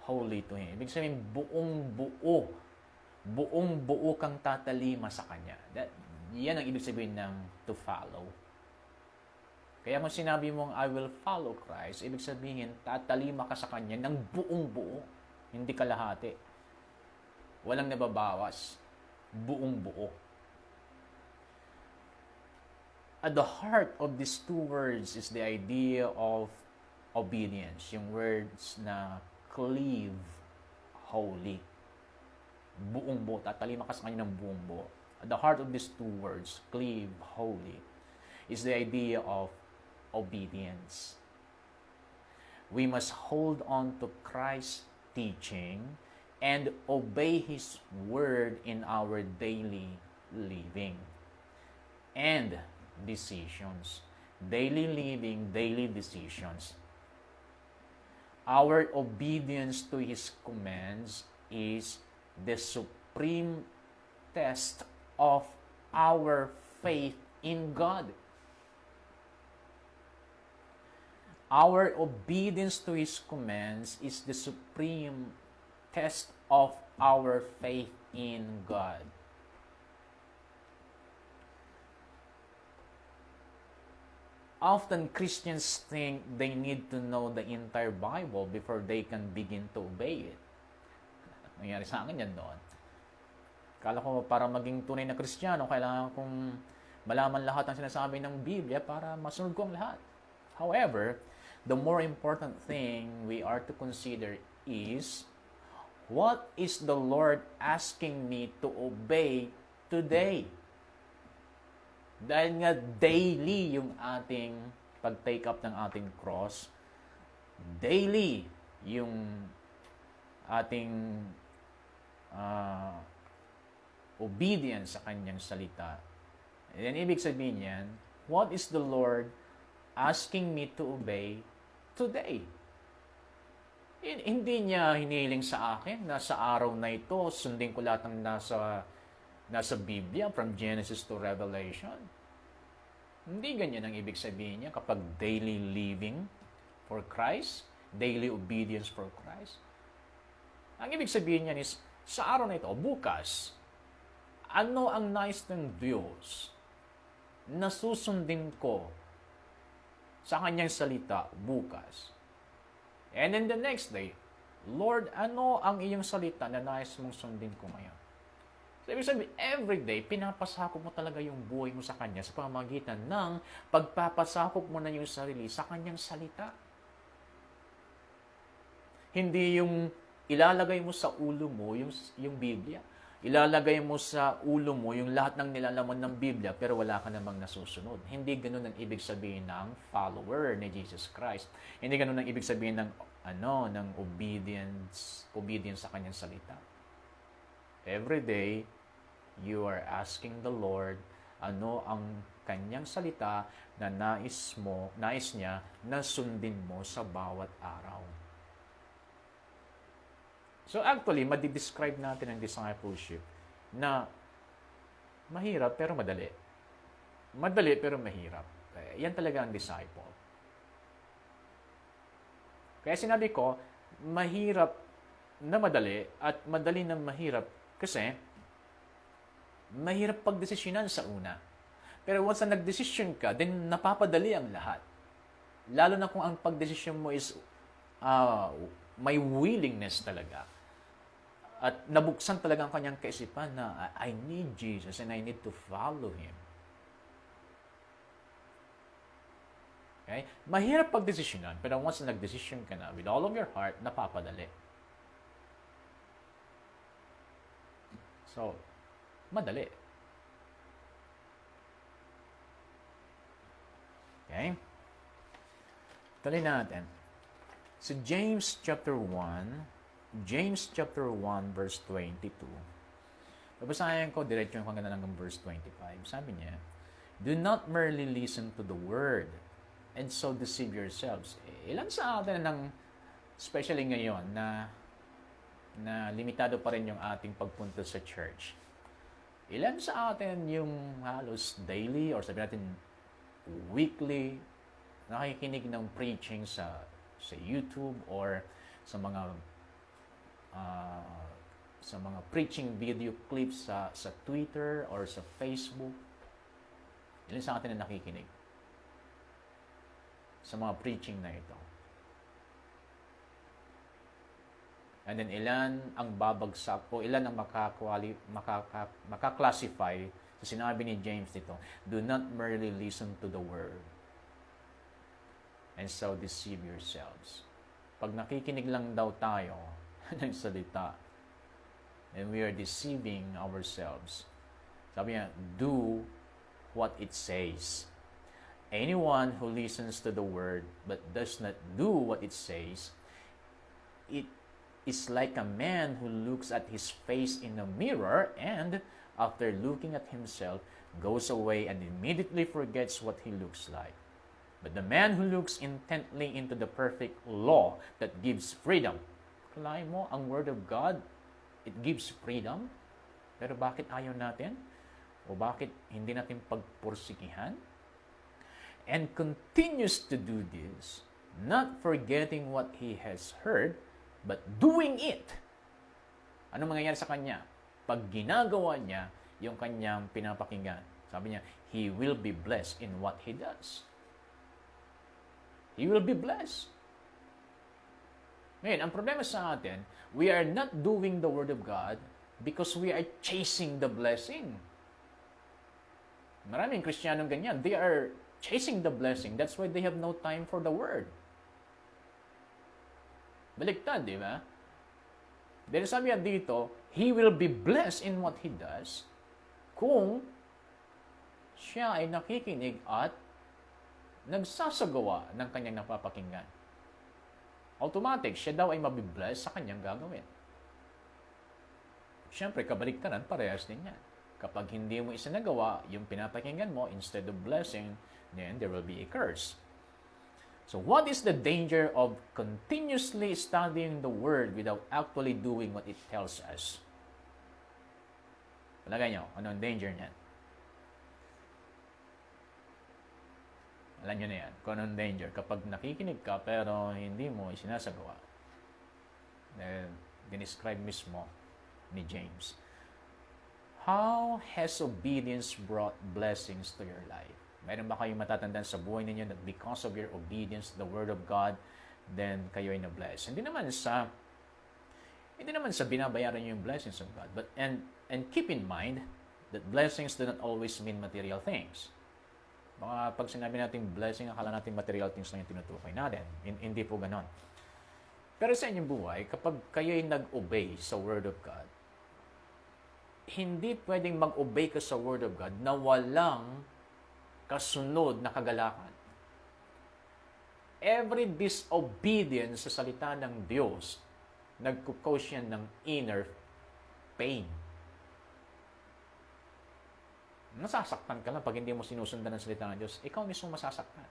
wholly to Him. Ibig sabihin, buong-buo kang tatalima sa Kanya. Yan ang ibig sabihin ng to follow. Kaya kung sinabi mong, I will follow Christ, ibig sabihin, tatalima ka sa Kanya ng buong-buo, hindi kalahati. Walang nababawas. Buong-buo. At the heart of these two words is the idea of obedience. Yung words na cleave wholly. Buong-buo. Tatalima ka sa Kanya ng buong-buo. At the heart of these two words, cleave wholly, is the idea of obedience. We must hold on to Christ's teaching and obey His word in our daily living and decisions. Daily living, daily decisions. Our obedience to His commands is the supreme test of our faith in God. Our obedience to His commands is the supreme test of our faith in God. Often Christians think they need to know the entire Bible before they can begin to obey it. Nangyari sa akin yan noon. Kala ko para maging tunay na Kristiyano, kailangan kong malaman lahat ng sinasabi ng Biblia para masunod ko ang lahat. However, the more important thing we are to consider is, what is the Lord asking me to obey today? Dahil nga daily yung ating pag-take up ng ating cross, daily yung ating obedience sa Kanyang salita. And then, ibig sabihin yan, what is the Lord asking me to obey today? Hindi niya hiniling sa akin na sa araw na ito, sundin ko lahat ng nasa Biblia, from Genesis to Revelation. Hindi ganyan ang ibig sabihin niya kapag daily living for Christ, daily obedience for Christ. Ang ibig sabihin niya is, sa araw na ito, bukas, ano ang nais ng Diyos na susundin ko sa Kanyang salita bukas? And then the next day, Lord, ano ang iyong salita na nais mong sundin ko ngayon? So, ibig sabihin, every day, pinapasakop mo talaga yung buhay mo sa Kanya sa pamamagitan ng pagpapasakop mo na yung sarili sa Kanyang salita. Hindi yung ilalagay mo sa ulo mo yung Biblia. Ilalagay mo sa ulo mo yung lahat ng nilalaman ng Biblia pero wala ka namang nasusunod. Hindi ganun ang ibig sabihin ng follower ni Jesus Christ. Hindi ganun ang ibig sabihin ng ng obedience sa kanyang salita. Every day, you are asking the Lord ano ang kanyang salita na nais niya na sundin mo sa bawat araw. So actually, madi-describe natin ang discipleship na mahirap pero madali. Madali pero mahirap. Yan talaga ang disciple. Kaya sinabi ko, mahirap na madali at madali na mahirap kasi mahirap pagdesisyonan sa una. Pero once na nagdesisyon ka, then napapadali ang lahat. Lalo na kung ang pagdesisyon mo is may willingness talaga. At nabuksan talaga ang kanyang kaisipan na I need Jesus and I need to follow Him. Okay? Mahirap pagdesisyonan, pero once na nagdesisyon ka na with all of your heart, napapadali. So, madali. Okay? Tuloy natin. So, James chapter 1 verse 22. Babasahin ko, diretso yung hanggang hanggang verse 25. Sabi niya, do not merely listen to the word and so deceive yourselves. Ilan sa atin especially ngayon, na limitado pa rin yung ating pagpunta sa church. Ilan sa atin yung halos daily or sabi natin weekly nakikinig ng preaching sa YouTube or sa mga preaching video clips sa Twitter or sa Facebook. Ilan sa atin na nakikinig sa mga preaching na ito? And then ilan ang babagsak o ilan ang makaklasify sa sinabi ni James dito, do not merely listen to the word and so deceive yourselves. Pag nakikinig lang daw tayo ng salita, and we are deceiving ourselves. Sabi niya, do what it says. Anyone who listens to the word but does not do what it says, it is like a man who looks at his face in a mirror and, after looking at himself, goes away and immediately forgets what he looks like. But the man who looks intently into the perfect law that gives freedom. Kalahin mo, ang Word of God, it gives freedom. Pero bakit ayaw natin? O bakit hindi natin pagpursikihan? And continues to do this, not forgetting what he has heard, but doing it. Ano mangyayari sa kanya? Pag ginagawa niya yung kanyang pinapakinggan, sabi niya, he will be blessed in what he does. He will be blessed. Ngayon, ang problema sa atin, we are not doing the Word of God because we are chasing the blessing. Maraming Kristiyanong ganyan. They are chasing the blessing. That's why they have no time for the Word. Baliktad, di ba? Dahil sabi niya dito, he will be blessed in what he does kung siya ay nakikinig at nagsasagawa ng kanyang napapakinggan. Automatic, siya daw ay mabibless sa kanyang gagawin. Siyempre, kabaliktaran, parehas din yan. Kapag hindi mo isinagawa yung pinapakinggan mo, instead of blessing, then there will be a curse. So, what is the danger of continuously studying the Word without actually doing what it tells us? Palagay nyo, ano ang danger niyan? Alam nyo na yan, kung anong danger. Kapag nakikinig ka, pero hindi mo isinasagawa. Dinescribe mismo ni James. How has obedience brought blessings to your life? Mayroon ba kayong matatandaan sa buhay ninyo that because of your obedience to the Word of God, then kayo ay na-bless? Hindi naman sa binabayaran nyo yung blessings of God. But and keep in mind that blessings do not always mean material things. Baka pag sinabi natin blessing, akala natin material things lang yung tinutukoy natin. Hindi po ganon. Pero sa inyong buhay, kapag kayo'y nag-obey sa Word of God, hindi pwedeng mag-obey ka sa Word of God na walang kasunod na kagalakan. Every disobedience sa salita ng Diyos, nagkukause yan ng inner pain. Nasasaktan ka lang pag hindi mo sinusundan ang salita ng Diyos. Ikaw mismo masasaktan.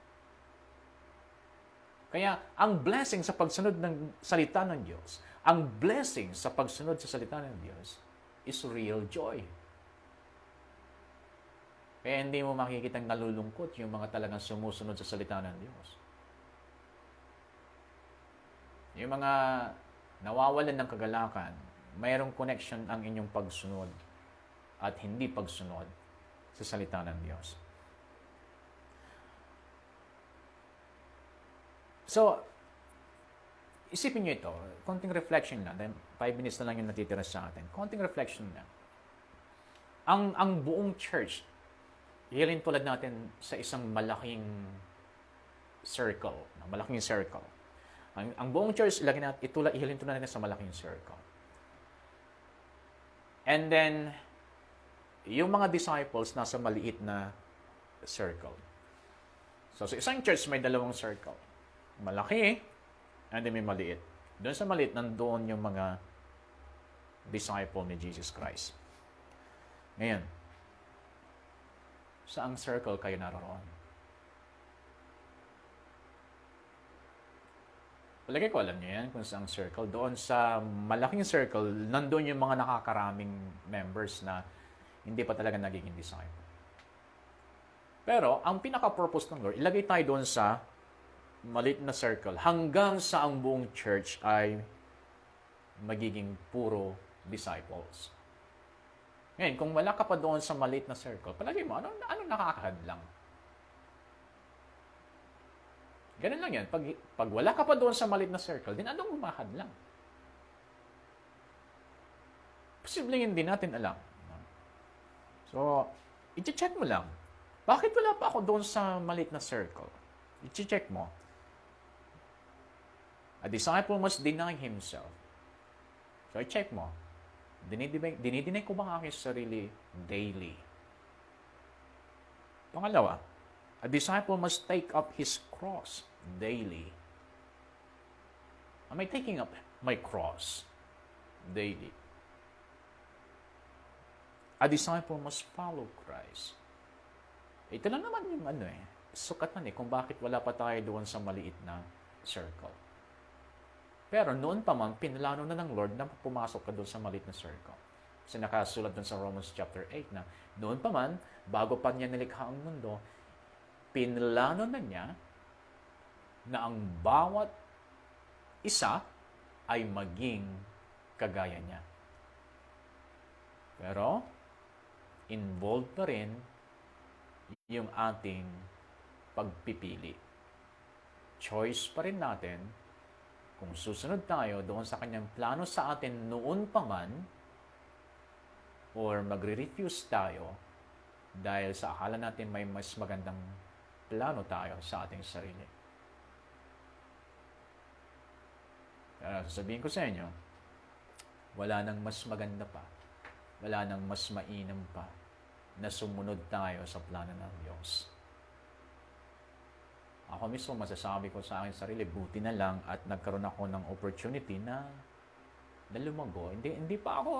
Kaya, ang blessing sa pagsunod ng salita ng Diyos, ang blessing sa pagsunod sa salita ng Diyos, is real joy. Kaya hindi mo makikitang nalulungkot yung mga talagang sumusunod sa salita ng Diyos. Yung mga nawawalan ng kagalakan, mayroong connection ang inyong pagsunod at hindi pagsunod sa salita ng Diyos. So, isipin nyo ito, konting reflection lang, 5 minutes na lang yung natitira sa atin. Konting reflection lang. Ang buong church, ihalin tulad natin sa isang malaking circle. Ang buong church, ihalin tulad natin sa malaking circle. And then, yung mga disciples nasa maliit na circle. So, sa isang church, may dalawang circle. Malaki, and then may maliit. Doon sa maliit, nandoon yung mga disciple ni Jesus Christ. Ngayon, saang circle kayo naroon? Palagay ko alam nyo yan kung saang circle. Doon sa malaking circle, nandoon yung mga nakakaraming members na hindi pa talaga nagiging disciple. Pero, ang pinaka-purpose ng Lord, ilagay tayo doon sa maliit na circle hanggang sa ang buong church ay magiging puro disciples. Ngayon, kung wala ka pa doon sa maliit na circle, palagay mo, ano nakakahadlang? Ganun lang yan. Pag wala ka pa doon sa maliit na circle, din anong umahadlang? Posibleng hindi natin alam. So, i-check mo lang. Bakit wala pa ako doon sa maliit na circle? I-check mo. A disciple must deny himself. So, i-check mo. Dinideny ko ba ang aking sarili daily? Pangalawa, a disciple must take up his cross daily. Am I taking up my cross daily? A disciple must follow Christ. Ito lang naman yung sukatan kung bakit wala pa tayo doon sa maliit na circle. Pero noon pa man, pinlano na ng Lord na pumasok ka doon sa maliit na circle. Kasi nakasulat doon sa Romans chapter 8 na noon pa man, bago pa niya nilikha ang mundo, pinlano na niya na ang bawat isa ay maging kagaya niya. Pero, involved pa rin yung ating pagpipili. Choice pa rin natin kung susunod tayo doon sa kanyang plano sa atin noon pa man or magre-refuse tayo dahil sa akala natin may mas magandang plano tayo sa ating sarili. Sasabihin ko sa inyo, wala nang mas maganda pa, wala nang mas mainam pa na sumunod tayo sa plano ng Diyos. Ako mismo masasabi ko sa akin sarili, buti na lang at nagkaroon ako ng opportunity na lumago. Hindi pa ako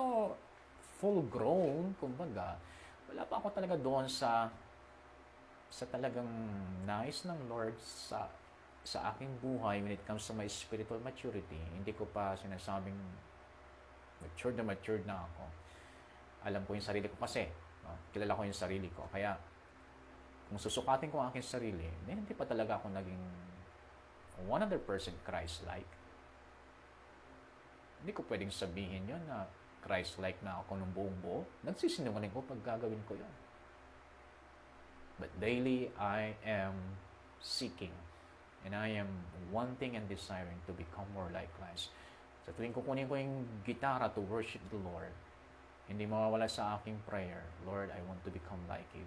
full grown, kumbaga. Wala pa ako talaga doon sa talagang nais ng Lord sa aking buhay when it comes to my spiritual maturity. Hindi ko pa sinasabing matured na ako. Alam ko yung sarili ko kasi. Kilala ko yung sarili ko. Kaya, kung susukatin ko ang aking sarili, hindi pa talaga ako naging 100% Christ-like. Hindi ko pwedeng sabihin yun na Christ-like na ako ng buong buo. Nagsisinungaling ko pag gagawin ko yun. But daily, I am seeking and I am wanting and desiring to become more like Christ. Sa tuwing kukunin ko yung gitara to worship the Lord, hindi mawawala sa aking prayer, Lord, I want to become like you.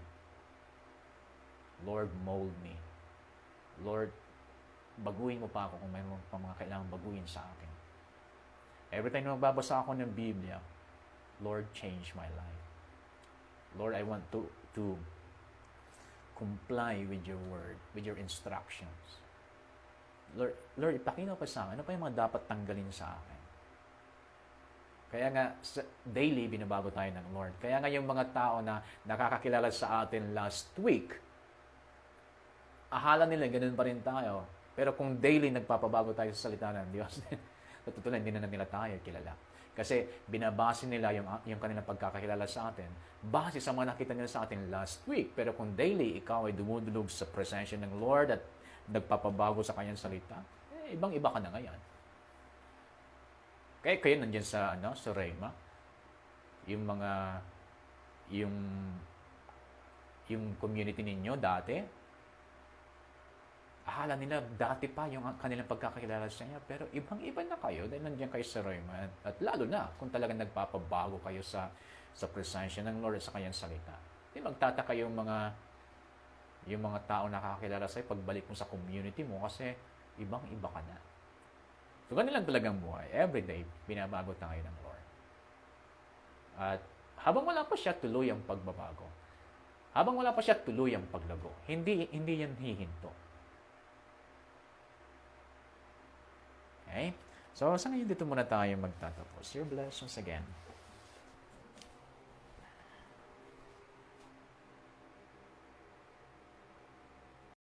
Lord, mold me. Lord, baguhin mo pa ako kung mayroon pa mga kailangang baguhin sa akin. Every time na magbabasa ako ng Biblia, Lord, change my life. Lord, I want to comply with your word, with your instructions. Lord, ipakinaw pa sa akin, ano pa yung mga dapat tanggalin sa akin? Kaya nga, daily, binabago tayo ng Lord. Kaya nga yung mga tao na nakakakilala sa atin last week, akala nila ganun pa rin tayo. Pero kung daily nagpapabago tayo sa salita ng Diyos, natutunan, hindi na nila tayo kilala. Kasi binabase nila yung kanilang pagkakakilala sa atin base sa mga nakita nila sa atin last week. Pero kung daily, ikaw ay dumudulog sa presensya ng Lord at nagpapabago sa kanyang salita, ibang-iba ka na ngayon. Kaya kayo nandiyan sa sa Rhema, yung mga yung community ninyo dati, akala nila dati pa yung kanilang pagkakilala sa Kanya, pero ibang-iba na kayo dahil nandiyan kayo sa Rhema. At lalo na kung talagang nagpapabago kayo sa presensya ng Lord sa Kanyang salita. Di magtataka yung mga tao nakakilala sa'yo pagbalik mo sa community mo kasi ibang-iba ka na. So, ganun lang talagang buhay. Every day, binabago tayo ng Lord. At habang wala pa siya, tuloy ang pagbabago. Habang wala pa siya, tuloy ang paglago. Hindi yan hihinto. Okay? So, sa ngayon dito muna tayo magtatapos. Your blessings again.